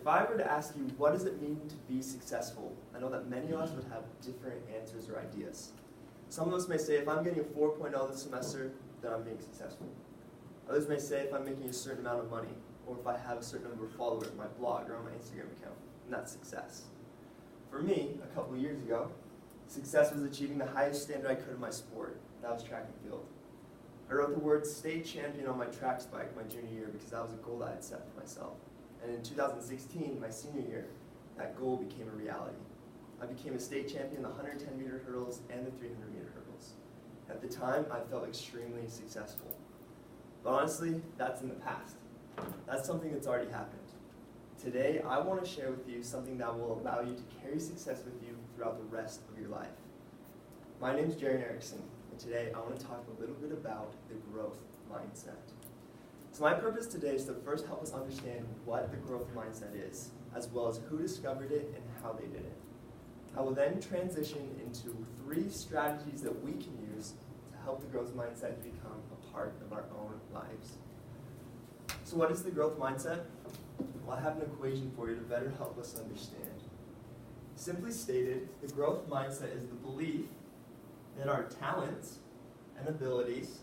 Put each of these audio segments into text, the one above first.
If I were to ask you, what does it mean to be successful? I know that many of us would have different answers or ideas. Some of us may say, if I'm getting a 4.0 this semester, then I'm being successful. Others may say, if I'm making a certain amount of money, or if I have a certain number of followers on my blog or on my Instagram account, and that's success. For me, a couple of years ago, success was achieving the highest standard I could in my sport. That was track and field. I wrote the word state champion on my track spike my junior year because that was a goal that I had set for myself. And in 2016, my senior year, that goal became a reality. I became a state champion in the 110-meter hurdles and the 300-meter hurdles. At the time, I felt extremely successful. But honestly, that's in the past. That's something that's already happened. Today, I want to share with you something that will allow you to carry success with you throughout the rest of your life. My name is Jaron Erickson, and today I want to talk a little bit about the growth mindset. So my purpose today is to first help us understand what the growth mindset is, as well as who discovered it and how they did it. I will then transition into 3 strategies that we can use to help the growth mindset become a part of our own lives. So what is the growth mindset? Well, I have an equation for you to better help us understand. Simply stated, the growth mindset is the belief that our talents and abilities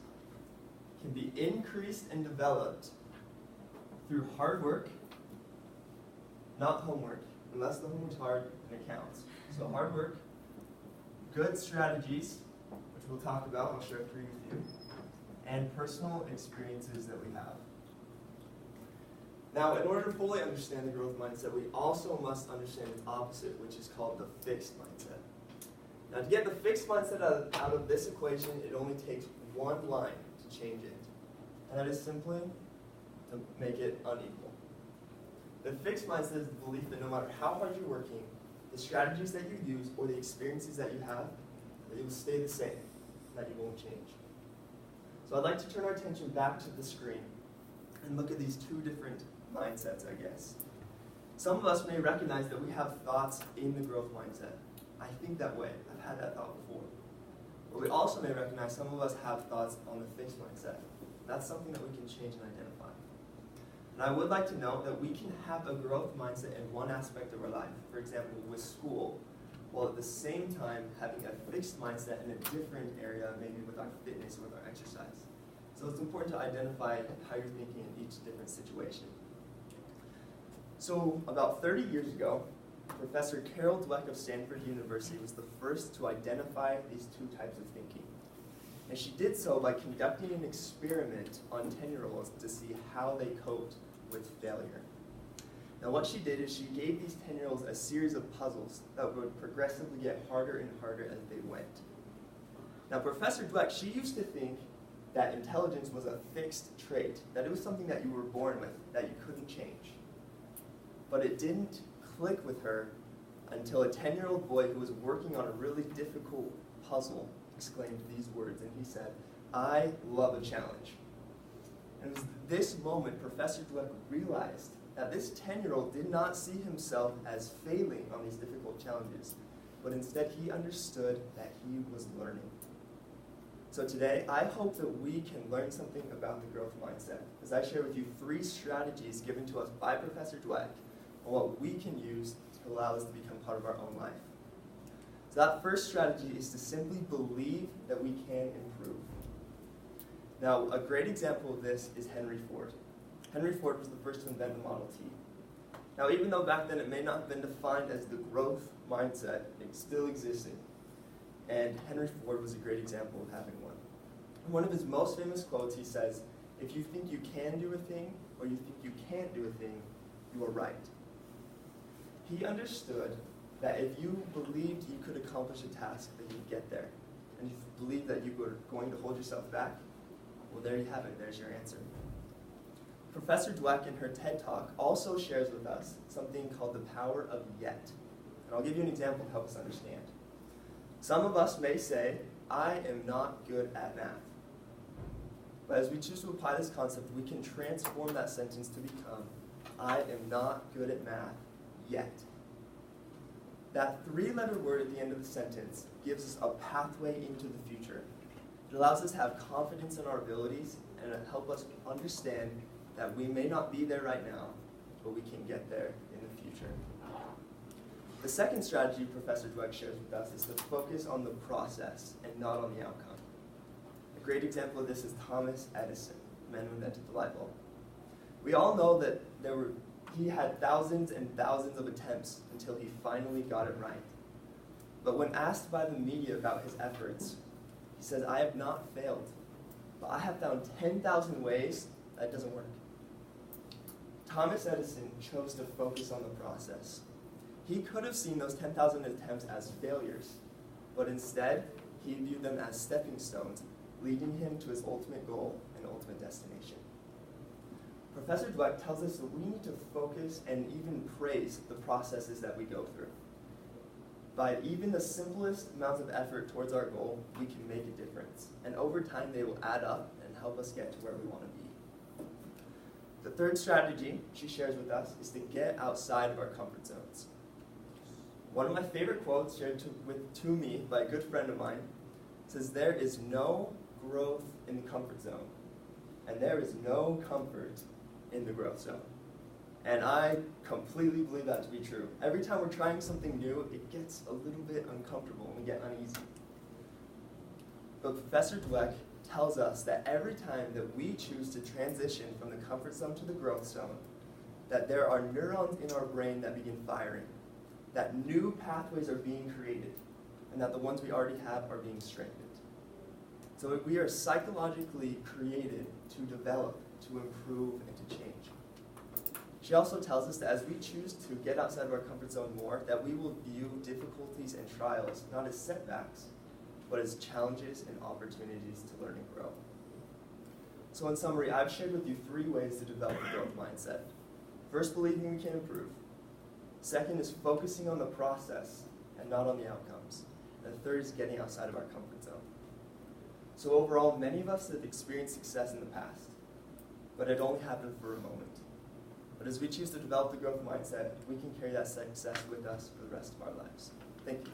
can be increased and developed through hard work, not homework, unless the homework's hard and it counts. So hard work, good strategies, which we'll talk about, I'll share 3 with you, and personal experiences that we have. Now, in order to fully understand the growth mindset, we also must understand its opposite, which is called the fixed mindset. Now, to get the fixed mindset out of this equation, it only takes one line to change it, and that is simply to make it unequal. The fixed mindset is the belief that no matter how hard you're working, the strategies that you use or the experiences that you have, that you will stay the same, that you won't change. So I'd like to turn our attention back to the screen and look at these 2 different mindsets, I guess. Some of us may recognize that we have thoughts in the growth mindset. I think that way. I've had that thought before. But we also may recognize some of us have thoughts on the fixed mindset. That's something that we can change and identify. And I would like to note that we can have a growth mindset in one aspect of our life, for example, with school, while at the same time having a fixed mindset in a different area, maybe with our fitness or with our exercise. So it's important to identify how you're thinking in each different situation. So about 30 years ago, Professor Carol Dweck of Stanford University was the first to identify these 2 types of thinking. And she did so by conducting an experiment on 10-year-olds to see how they coped with failure. Now what she did is she gave these 10-year-olds a series of puzzles that would progressively get harder and harder as they went. Now Professor Dweck, she used to think that intelligence was a fixed trait, that it was something that you were born with, that you couldn't change. But it didn't click with her until a 10-year-old boy who was working on a really difficult puzzle exclaimed these words, and he said, "I love a challenge." And it was this moment Professor Dweck realized that this 10-year-old did not see himself as failing on these difficult challenges, but instead he understood that he was learning. So today, I hope that we can learn something about the growth mindset as I share with you 3 strategies given to us by Professor Dweck on what we can use to allow us to become part of our own life. So that first strategy is to simply believe that we can improve. Now, a great example of this is Henry Ford. Henry Ford was the first to invent the Model T. Now, even though back then it may not have been defined as the growth mindset, it still existed. And Henry Ford was a great example of having one. In one of his most famous quotes, he says, "If you think you can do a thing, or you think you can't do a thing, you are right." He understood that if you believed you could accomplish a task, that you'd get there. And if you believed that you were going to hold yourself back, well, there you have it. There's your answer. Professor Dweck in her TED Talk also shares with us something called the power of yet. And I'll give you an example to help us understand. Some of us may say, "I am not good at math." But as we choose to apply this concept, we can transform that sentence to become, "I am not good at math yet." That 3-letter word at the end of the sentence gives us a pathway into the future. It allows us to have confidence in our abilities, and it helps us understand that we may not be there right now, but we can get there in the future. The second strategy Professor Dweck shares with us is to focus on the process and not on the outcome. A great example of this is Thomas Edison, the man who invented the light bulb. We all know that he had thousands and thousands of attempts until he finally got it right. But when asked by the media about his efforts, he says, "I have not failed, but I have found 10,000 ways that it doesn't work." Thomas Edison chose to focus on the process. He could have seen those 10,000 attempts as failures, but instead, he viewed them as stepping stones, leading him to his ultimate goal and ultimate destination. Professor Dweck tells us that we need to focus and even praise the processes that we go through. By even the simplest amounts of effort towards our goal, we can make a difference. And over time, they will add up and help us get to where we want to be. The third strategy she shares with us is to get outside of our comfort zones. One of my favorite quotes shared to me by a good friend of mine says, "There is no growth in the comfort zone, and there is no comfort in the growth zone." And I completely believe that to be true. Every time we're trying something new, it gets a little bit uncomfortable and we get uneasy. But Professor Dweck tells us that every time that we choose to transition from the comfort zone to the growth zone, that there are neurons in our brain that begin firing, that new pathways are being created, and that the ones we already have are being strengthened. So we are psychologically created to develop, to improve, and to change. She also tells us that as we choose to get outside of our comfort zone more, that we will view difficulties and trials not as setbacks, but as challenges and opportunities to learn and grow. So in summary, I've shared with you 3 ways to develop a growth mindset. First, believing we can improve. Second is focusing on the process and not on the outcomes. And the third is getting outside of our comfort zone. So overall, many of us have experienced success in the past, but it only happened for a moment. But as we choose to develop the growth mindset, we can carry that success with us for the rest of our lives. Thank you.